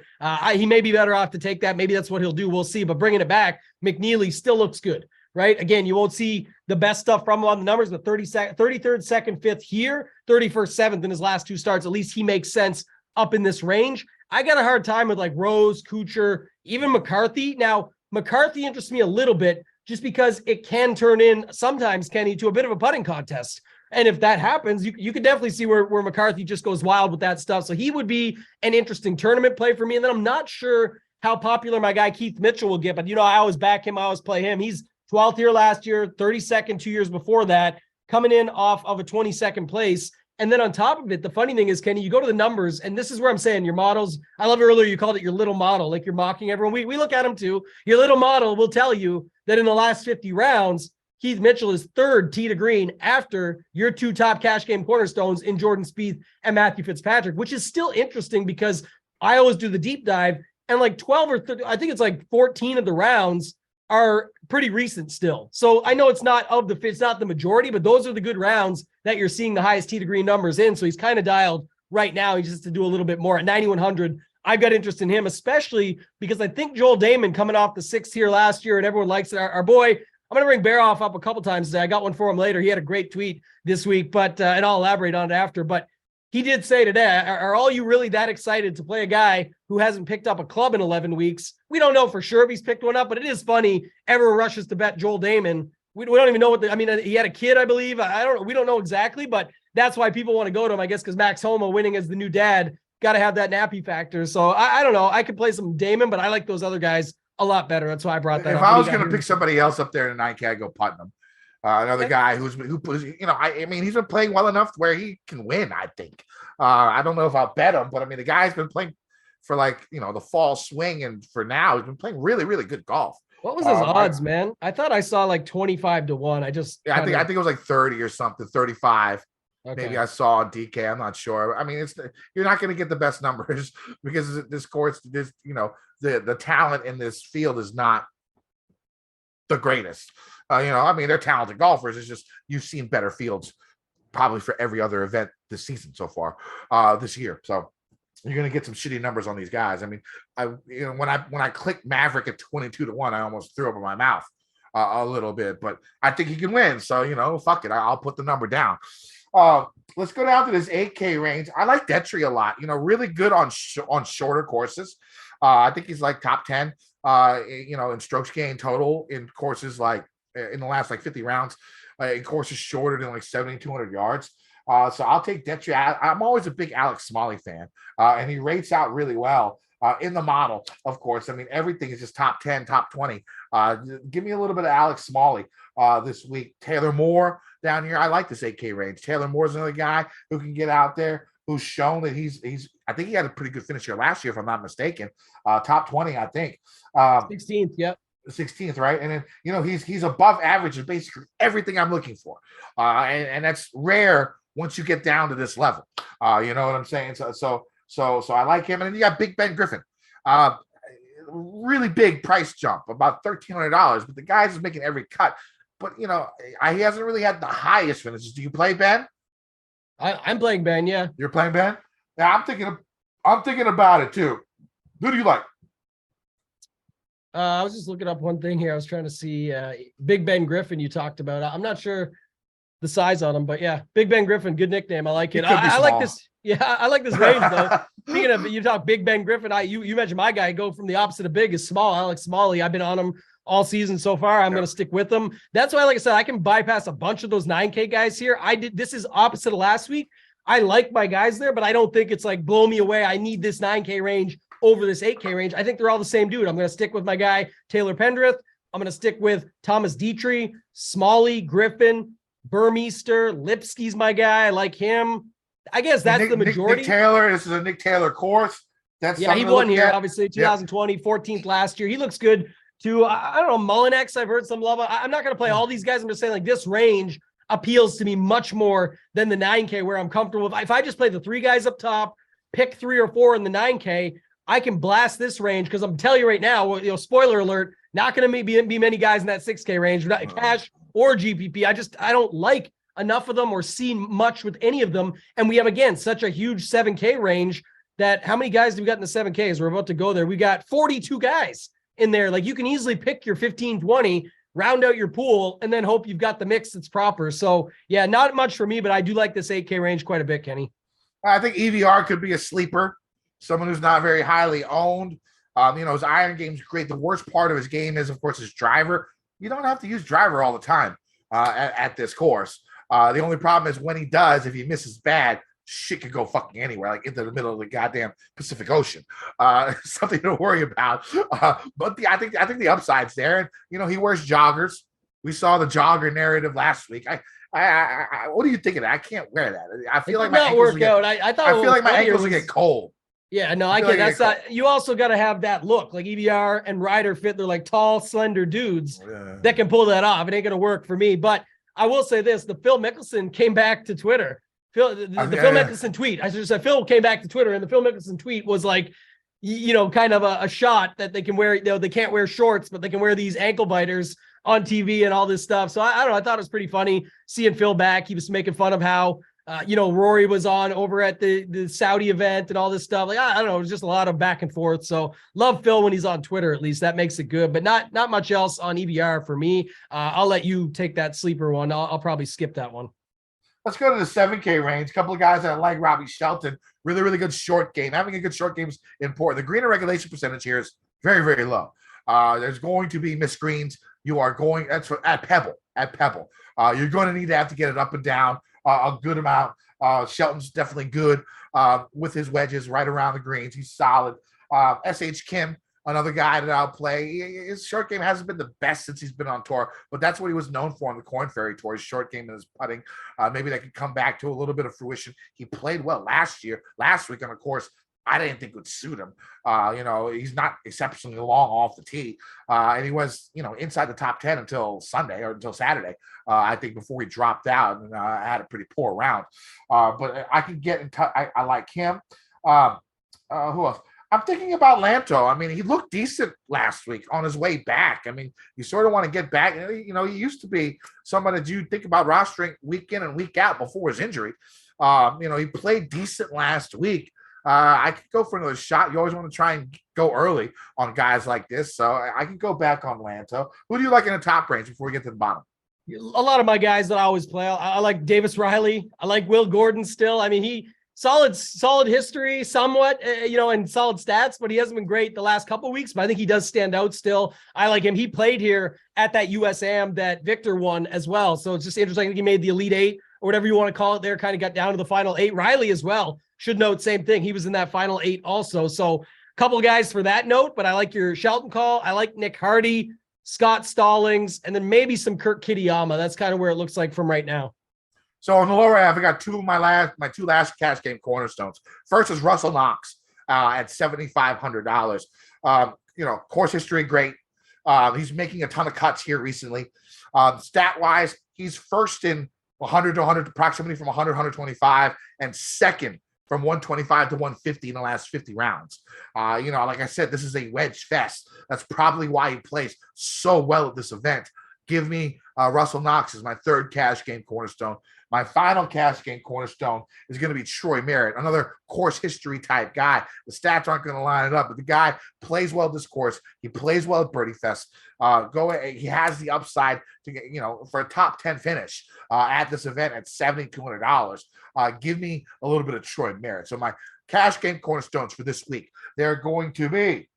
he may be better off to take that. Maybe that's what he'll do. We'll see. But bringing it back, McNeely still looks good, right? Again, you won't see the best stuff from him on the numbers, but 33rd, 2nd, 5th here, 31st, 7th in his last 2 starts. At least he makes sense up in this range. I got a hard time with like Rose, Kuchar, even McCarthy. Now, McCarthy interests me a little bit just because it can turn in sometimes, Kenny, to a bit of a putting contest. And if that happens, you could definitely see where McCarthy just goes wild with that stuff. So he would be an interesting tournament play for me. And then I'm not sure how popular my guy Keith Mitchell will get, but I always back him. I always play him. He's 12th here last year, 32nd 2 years before that, coming in off of a 22nd place. And then on top of it, the funny thing is, Kenny, you go to the numbers, and this is where I'm saying your models. I love earlier you called it your little model, like you're mocking everyone. We look at them too. Your little model will tell you that in the last 50 rounds, Keith Mitchell is 3rd tee to green after your 2 top cash game cornerstones in Jordan Spieth and Matthew Fitzpatrick, which is still interesting because I always do the deep dive, and like 12 or 30, I think it's like 14 of the rounds are pretty recent still. So I know it's not the majority, but those are the good rounds that you're seeing the highest tee to green numbers in. So he's kind of dialed right now. He just has to do a little bit more at 9,100. I've got interest in him, especially because I think Joel Damon coming off the 6th here last year and everyone likes it. Our boy, I'm going to bring Baroff up a couple times today. I got one for him later. He had a great tweet this week, but, and I'll elaborate on it after, but he did say today, are all you really that excited to play a guy who hasn't picked up a club in 11 weeks? We don't know for sure if he's picked one up, but it is funny. Everyone rushes to bet Joel Damon. We don't even know he had a kid, I believe. We don't know exactly, but that's why people want to go to him, I guess, because Max Homa winning as the new dad, got to have that nappy factor. So I don't know. I could play some Damon, but I like those other guys a lot better. That's why I brought that up. If I was going to pick somebody else up there in the 9K, I'd go Putnam. Another guy who I mean, he's been playing well enough where he can win, I think. I don't know if I'll bet him, but I mean, the guy's been playing for the fall swing, and for now, he's been playing really, really good golf. What was his odds, man? I thought I saw like 25-1. I think it was like 30 or something, 35. Okay. Maybe I saw on DK. I'm not sure. I mean, you're not going to get the best numbers because this course, the talent in this field is not the greatest. I mean, they're talented golfers. It's just you've seen better fields probably for every other event this season so far, this year. So you're going to get some shitty numbers on these guys. I mean, when I clicked Maverick at 22-1, I almost threw up in my mouth a little bit, but I think he can win. So, fuck it. I'll put the number down. Let's go down to this 8K range. I like Detry a lot, really good on shorter courses. I think he's like top 10, in strokes gained total in courses like in the last 50 rounds, in courses shorter than 7,200 yards. So I'll take Detry. I'm always a big Alex Smalley fan, and he rates out really well in the model, of course. I mean, everything is just top 10, top 20. Give me a little bit of Alex Smalley this week. Taylor Moore down here. I like this 8K range. Taylor Moore's another guy who can get out there, who's shown that he's I think he had a pretty good finish here last year, if I'm not mistaken. Top 20, I think. 16th, yep. 16th, right? And then he's above average in basically everything I'm looking for, and that's rare once you get down to this level. You know what I'm saying? So I like him. And then you got Big Ben Griffin, really big price jump, about $1,300, but the guy's is making every cut. But he hasn't really had the highest finishes. Do you play Ben? I'm playing Ben. Yeah, you're playing Ben. Yeah, I'm thinking about it too. Who do you like? I was just looking up one thing here. I was trying to see Big Ben Griffin you talked about. I'm not sure. the size on him. But yeah, Big Ben Griffin, good nickname. I like it. He could be I like small. this. Yeah, I like this range though. Speaking of, you talk Big Ben Griffin, you mentioned my guy. Go from the opposite of big is small. I like Smalley. I've been on him all season so far. I'm going to stick with them. That's why, like I said, I can bypass a bunch of those 9K guys here. This is opposite of last week. I like my guys there, but I don't think it's like blow me away. I need this 9K range over this 8K range. I think they're all the same dude. I'm going to stick with my guy, Taylor Pendrith. I'm going to stick with Thomas Dietrich, Smalley, Griffin, Burmeister, Lipsky's my guy. I like him. I guess that's the majority. Nick Taylor, this is a Nick Taylor course. That's he won here, obviously, 2020, 14th last year. He looks good too. I don't know, Mullinex, I've heard some love. I'm not going to play all these guys. I'm just saying, like, this range appeals to me much more than the 9K, where I'm comfortable with. If I just play the 3 guys up top, pick 3 or 4 in the 9K, I can blast this range, because I'm telling you right now, spoiler alert, not going to be many guys in that 6K range, not cash or GPP. I don't like enough of them or see much with any of them. And we have, again, such a huge 7K range that how many guys do we got in the 7Ks? We're about to go there. We got 42 guys in there. Like, you can easily pick your 15, 20, round out your pool, and then hope you've got the mix that's proper. So yeah, not much for me, but I do like this 8K range quite a bit, Kenny. I think EVR could be a sleeper, someone who's not very highly owned. His iron game's great. The worst part of his game is, of course, his driver. You don't have to use driver all the time at this course. The only problem is when he does, if he misses bad, shit could go fucking anywhere, like into the middle of the goddamn Pacific Ocean. Something to worry about. But I think the upside's there. And he wears joggers. We saw the jogger narrative last week. What do you think of that? I can't wear that. I feel like my ankles will get, I feel like my ankles will get cold. Yeah, no, I get that's not. You also got to have that look, like EVR and Ryder fit. They're like tall, slender dudes that can pull that off. It ain't gonna work for me. But I will say this: the Phil Mickelson came back to Twitter. Phil Mickelson tweet. I should say Phil came back to Twitter, and the Phil Mickelson tweet was like, kind of a shot that they can wear. They can't wear shorts, but they can wear these ankle biters on TV and all this stuff. So I don't know. I thought it was pretty funny seeing Phil back. He was making fun of how. Rory was on over at the Saudi event and all this stuff. Like, I don't know, it was just a lot of back and forth. So love Phil when he's on Twitter, at least that makes it good, but not much else on EVR for me. I'll let you take that sleeper one. I'll probably skip that one. Let's go to the 7K range. A couple of guys that I like. Robbie Shelton, really, really good short game. Having a good short game is important. The green and regulation percentage here is very, very low. There's going to be missed greens. That's at Pebble. You're going to need to have to get it up and down a good amount. Shelton's definitely good with his wedges right around the greens. He's solid. S.H. Kim, another guy that I'll play. His short game hasn't been the best since he's been on tour, but that's what he was known for on the Korn Ferry Tour, his short game and his putting. Maybe that could come back to a little bit of fruition. He played well last week on a course I didn't think would suit him. He's not exceptionally long off the tee. And he was, inside the top 10 until Sunday or until Saturday, I think, before he dropped out and had a pretty poor round. But I can get in touch. I like him. Who else? I'm thinking about Lanto. I mean, he looked decent last week on his way back. I mean, you sort of want to get back. He used to be somebody that you think about rostering week in and week out before his injury. He played decent last week. I could go for another shot. You always want to try and go early on guys like this. So I can go back on Lanto. Who do you like in the top range before we get to the bottom? A lot of my guys that I always play. I like Davis Riley. I like Will Gordon still. I mean, he solid history somewhat, and solid stats, but he hasn't been great the last couple of weeks, but I think he does stand out still. I like him. He played here at that USAM that Victor won as well. So it's just interesting. I think he made the Elite Eight or whatever you want to call it there, kind of got down to the final 8. Riley as well. Should note, same thing. He was in that final 8 also. So a couple of guys for that note, but I like your Shelton call. I like Nick Hardy, Scott Stallings, and then maybe some Kurt Kitayama. That's kind of where it looks like from right now. So on the lower half, I got my two last cash game cornerstones. First is Russell Knox at $7,500. Course history, great. He's making a ton of cuts here recently. Stat-wise, he's first in 100 to 100, approximately from 100 to 125, and second from 125 to 150 in the last 50 rounds. Like I said, this is a wedge fest. That's probably why he plays so well at this event. Give me Russell Knox as my third cash game cornerstone. My final cash game cornerstone is going to be Troy Merritt, another course history type guy. The stats aren't going to line it up, but the guy plays well this course. He plays well at Birdie Fest. He has the upside to get, for a top 10 finish at this event at $7,200. Give me a little bit of Troy Merritt. So my cash game cornerstones for this week, they're going to be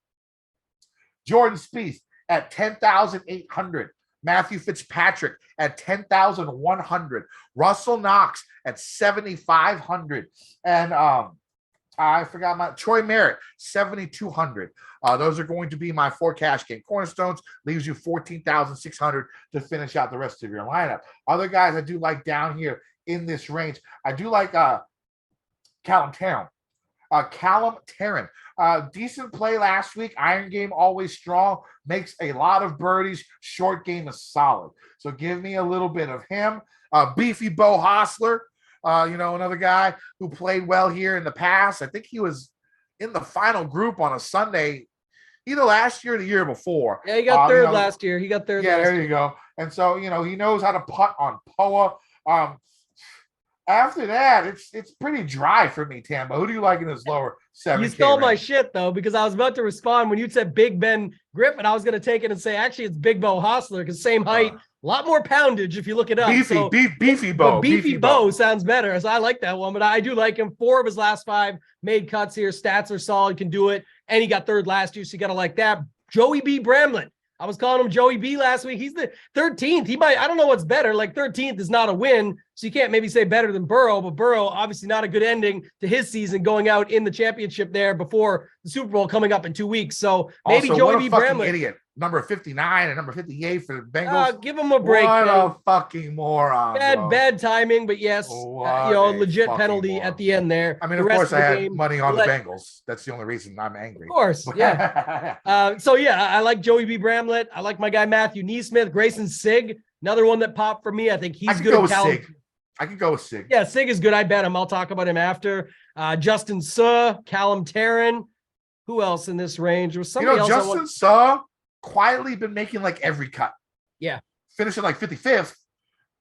Jordan Spieth at 10,800. Matthew Fitzpatrick at 10,100. Russell Knox at 7,500. And I forgot my Troy Merritt, 7,200. Those are going to be my 4 cash game cornerstones. Leaves you 14,600 to finish out the rest of your lineup. Other guys I do like down here in this range, I do like Callum Tarren. Decent play last week. Iron game always strong. Makes a lot of birdies. Short game is solid. So give me a little bit of him. Beefy Bo Hostler, another guy who played well here in the past. I think he was in the final group on a Sunday, either last year or the year before. Yeah, he got third last year. He got third. Yeah, there you go. And so, he knows how to putt on POA. After that, it's pretty dry for me, Tambo. Who do you like in this lower 7K? You stole range? my shit, though, because I was about to respond when you said Big Ben Griffin. I was going to take it and say, actually, it's Big Bo Hostler because same height, a lot more poundage if you look it up. Beefy Bo. Beefy Bo sounds better. So I like that one, but I do like him. 4 of his last 5 made cuts here. Stats are solid, can do it. And he got third last year, so you got to like that. Joey B. Bramlett. I was calling him Joey B last week. He's the 13th. I don't know what's better. Like 13th is not a win. So you can't maybe say better than Burrow, but Burrow, obviously not a good ending to his season going out in the championship there before the Super Bowl coming up in 2 weeks. So maybe also, Joey B. Bramlett. Idiot. Number 59 and number 58 for the Bengals. Give him a break. What a fucking moron. Bad timing, but yes, legit penalty moron. At the end there. I mean, of course, I had money on the Bengals. That's the only reason I'm angry. Of course, yeah. I like Joey B. Bramlett. I like my guy Matthew Neesmith, Grayson Sigg, another one that popped for me. I think he's good. I could go with Sig. Yeah, Sig is good. I bet him. I'll talk about him after. Justin Suh, Callum Tarren. Who else in this range? There was somebody else. Justin Suh quietly been making like every cut. Yeah. Finishing like 55th.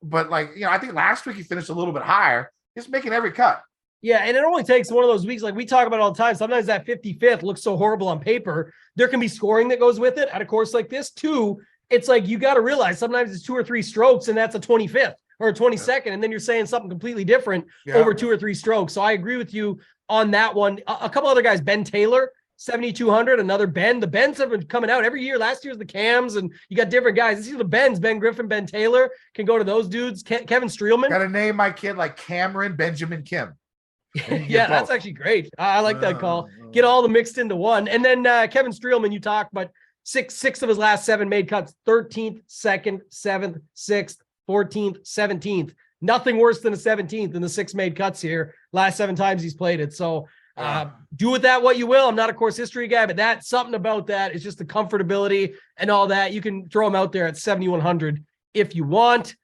But I think last week he finished a little bit higher. He's making every cut. Yeah, and it only takes one of those weeks, like we talk about all the time. Sometimes that 55th looks so horrible on paper. There can be scoring that goes with it at a course like this too. It's like you got to realize sometimes it's 2 or 3 strokes and that's a 25th or a 22nd, and then you're saying something completely different over 2 or 3 strokes. So I agree with you on that one. A couple other guys, Ben Taylor, 7,200, another Ben. The Bens have been coming out every year. Last year was the Cams, and you got different guys. This is the Bens, Ben Griffin, Ben Taylor, can go to those dudes. Kevin Streelman. Got to name my kid like Cameron Benjamin Kim. Yeah, that's actually great. I like that call. Get all the mixed into one. And then Kevin Streelman, you talked, but six of his last 7 made cuts, 13th, 2nd, 7th, 6th, 14th, 17th. Nothing worse than a 17th in the 6 made cuts here. Last 7 times he's played it. So do with that what you will. I'm not a course history guy, but that's something about that. It's just the comfortability and all that. You can throw him out there at 7,100 if you want.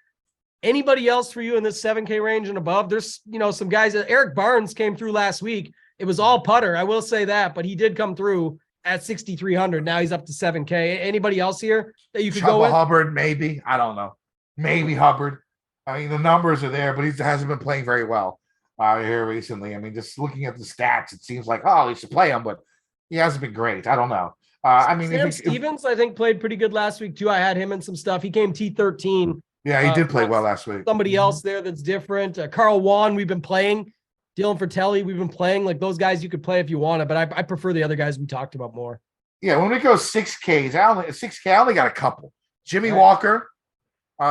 Anybody else for you in this 7K range and above? There's, some guys. Eric Barnes came through last week. It was all putter. I will say that, but he did come through at 6,300. Now he's up to 7K. Anybody else here that you could go with? Hubbard, maybe. I don't know. Maybe Hubbard. I mean, the numbers are there, but he hasn't been playing very well here recently. I mean, just looking at the stats, it seems like, he should play him, but he hasn't been great. I don't know. Sam Stevens, I think, played pretty good last week, too. I had him in some stuff. He came T13. Yeah, he did play well last week. Somebody else there that's different. Carl Wan, we've been playing. Dylan Fratelli, we've been playing. Like those guys you could play if you wanted, but I prefer the other guys we talked about more. Yeah, when we go 6Ks, I only got a couple. Jimmy Walker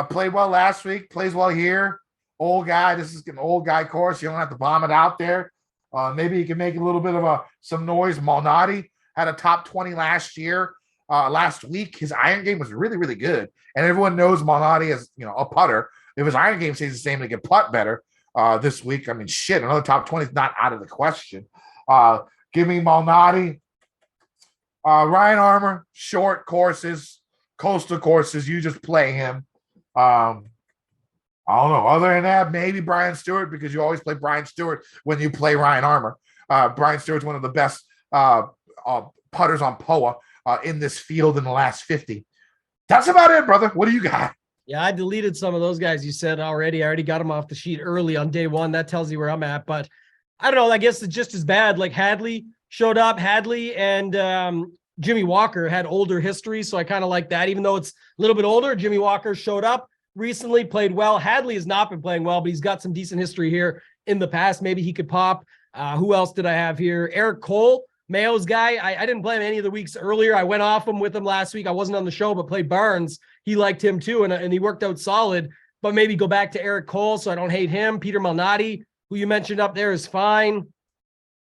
played well last week, plays well here. Old guy. This is an old guy course. You don't have to bomb it out there. Maybe you can make a little bit of some noise. Malnati had a top 20 last week. His iron game was really, really good. And everyone knows Malnati is, a putter. If his iron game stays the same, he can putt better this week. I mean, another top 20 is not out of the question. Give me Malnati. Ryan Armour, short courses, coastal courses. You just play him. I don't know. Other than that, maybe Brian Stewart, because you always play Brian Stewart when you play Ryan Armour. Brian Stewart's one of the best putters on POA in this field in the last 50. That's about it, brother. What do you got? Yeah, I deleted some of those guys you said already. I already got them off the sheet early on day one. That tells you where I'm at. But I don't know. I guess it's just as bad. Like Hadley showed up. Hadley and Jimmy Walker had older history. So I kind of like that. Even though it's a little bit older, Jimmy Walker showed up recently, played well. Hadley has not been playing well, but he's got some decent history here in the past. Maybe he could pop. Who else did I have here? Eric Cole, Mayo's guy. I didn't play him any of the weeks earlier. I went off him with him last week. I wasn't on the show, but played Barnes. He liked him too, and he worked out solid. But maybe go back to Eric Cole so I don't hate him. Peter Malnati, who you mentioned up there, is fine.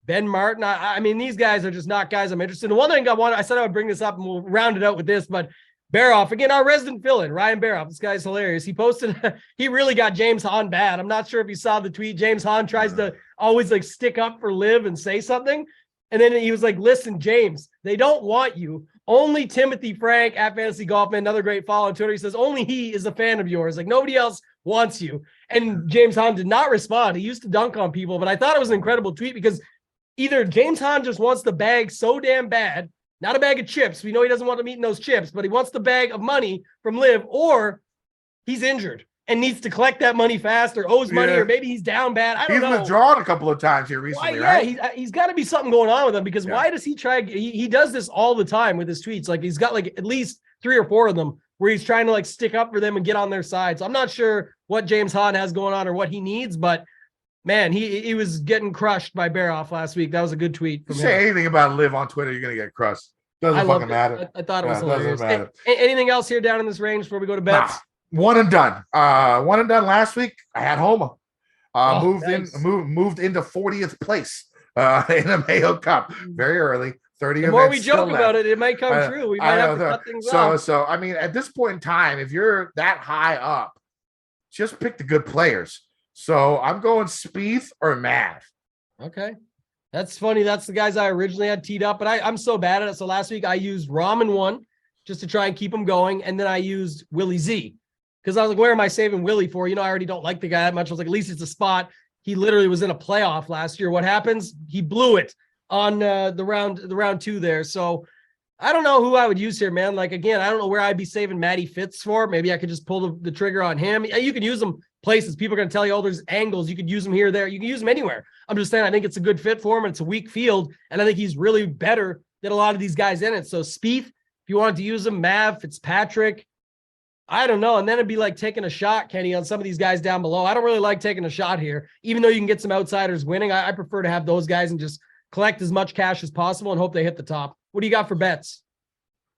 Ben Martin. I mean, these guys are just not guys I'm interested in. The one thing I said I would bring this up, and we'll round it out with this, but Baroff, again, our resident fill-in, Ryan Baroff. This guy's hilarious. He posted, he really got James Hahn bad. I'm not sure if you saw the tweet. James Hahn tries to always like stick up for Liv and say something. And then he was like, listen, James, they don't want you. Only Timothy Frank at Fantasy Golfman, another great follow on Twitter. He says, only he is a fan of yours. Like nobody else wants you. And James Hahn did not respond. He used to dunk on people, but I thought it was an incredible tweet because either James Hahn just wants the bag so damn bad, not a bag of chips. We know he doesn't want them eating those chips, but he wants the bag of money from Liv, or he's injured and needs to collect that money fast or owes money, or maybe he's down bad. I don't know. He's withdrawn a couple of times here recently, right? Yeah, he's got to be something going on with him because why does he try? He does this all the time with his tweets. Like he's got like at least 3 or 4 of them where he's trying to like stick up for them and get on their side. So I'm not sure what James Hahn has going on or what he needs, but man, he was getting crushed by Baroff last week. That was a good tweet from him. Say anything about Liv on Twitter, you're going to get crushed. Doesn't fucking matter. I thought it was hilarious. Anything else here down in this range before we go to bets? Nah, one and done. One and done last week. I had Homa. Moved into 40th place in the Mayo Cup very early. 30 the more we joke about it, it might come true. We might have to cut things off. So I mean, at this point in time, if you're that high up, just pick the good players. So I'm going Spieth or Mav. Okay. That's funny. That's the guys I originally had teed up, but I'm so bad at it. So last week I used Rahm in one just to try and keep him going. And then I used Willie Z because I was like, where am I saving Willie for? You know, I already don't like the guy that much. I was like, at least it's a spot. He literally was in a playoff last year. What happens? He blew it on the round 2 there. So I don't know who I would use here, man. Like, again, I don't know where I'd be saving Matty Fitz for. Maybe I could just pull the trigger on him. You can use them places. People are going to tell you, oh, there's angles. You could use them here, there. You can use them anywhere. I'm just saying, I think it's a good fit for him, and it's a weak field, and I think he's really better than a lot of these guys in it. So Spieth, if you wanted to use him, Mav, Fitzpatrick, I don't know. And then it'd be like taking a shot, Kenny, on some of these guys down below. I don't really like taking a shot here, even though you can get some outsiders winning. I prefer to have those guys and just collect as much cash as possible and hope they hit the top. What do you got for bets?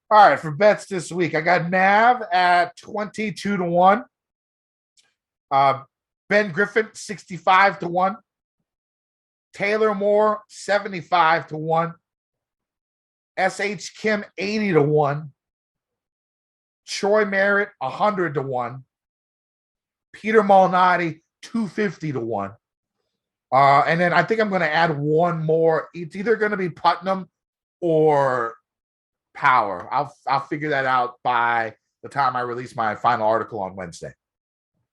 All right, for bets this week, I got Nav at 22-1. Ben Griffin, 65-1. Taylor Moore, 75-1. S.H. Kim, 80-1. Troy Merritt, 100-1. Peter Malnati, 250-1. And then I think I'm going to add one more. It's either going to be Putnam or Power. I'll figure that out by the time I release my final article on Wednesday.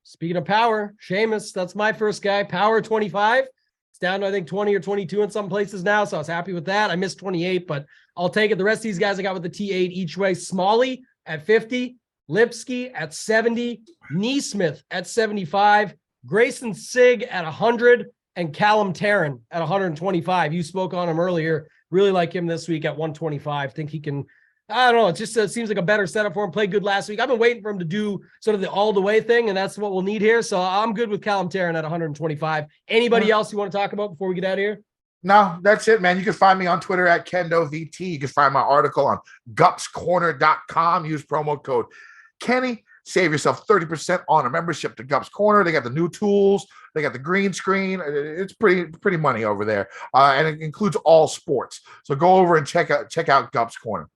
Speaking of Power, Seamus, that's my first guy. Power 25. It's down to, I think, 20 or 22 in some places now, so I was happy with that. I missed 28, but I'll take it. The rest of these guys I got with the T8 each way. Smalley at 50, Lipsky at 70, Neesmith at 75, Grayson Sigg at 100, and Callum Tarrant at 125. You spoke on him earlier. Really like him this week at 125. Think he can, I don't know. It just seems like a better setup for him. Played good last week. I've been waiting for him to do sort of the all the way thing, and that's what we'll need here. So I'm good with Callum Tarrant at 125. Anybody else you want to talk about before we get out of here? No, that's it, man. You can find me on Twitter at KendoVT. You can find my article on gupscorner.com. Use promo code Kenny. Save yourself 30% on a membership to Gups Corner. They got the new tools. They got the green screen. It's pretty money over there. And it includes all sports. So go over and check out Gups Corner.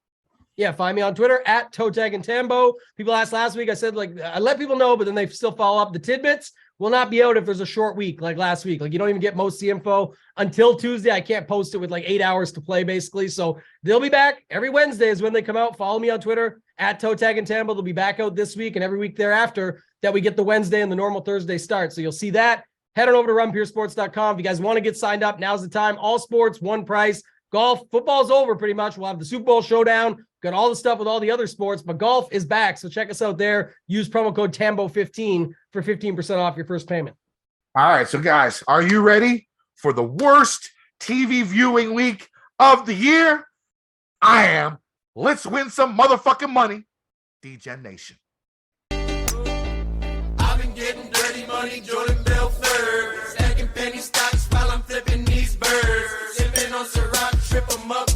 Yeah, find me on Twitter at Totag and Tambo. People asked last week. I said, like, I let people know, but then they still follow up. The tidbits will not be out if there's a short week like last week. Like, you don't even get most of the info until Tuesday. I can't post it with like 8 hours to play, basically. So they'll be back every Wednesday is when they come out. Follow me on Twitter at Totag and Tambo. They'll be back out this week and every week thereafter that we get the Wednesday and the normal Thursday start. So you'll see that. Head on over to runpuresports.com. If you guys want to get signed up, now's the time. All sports, one price. Golf, football's over pretty much. We'll have the Super Bowl showdown Got all the stuff with all the other sports, but golf is back. So check us out there. Use promo code TAMBO15 for 15% off your first payment. All right, so guys, are you ready for the worst TV viewing week of the year? I am. Let's win some motherfucking money. Degen Nation. I've been getting dirty money, Jordan Belfort. Stacking penny stocks while I'm flipping these birds. Sipping on Ciroc, trip 'em up.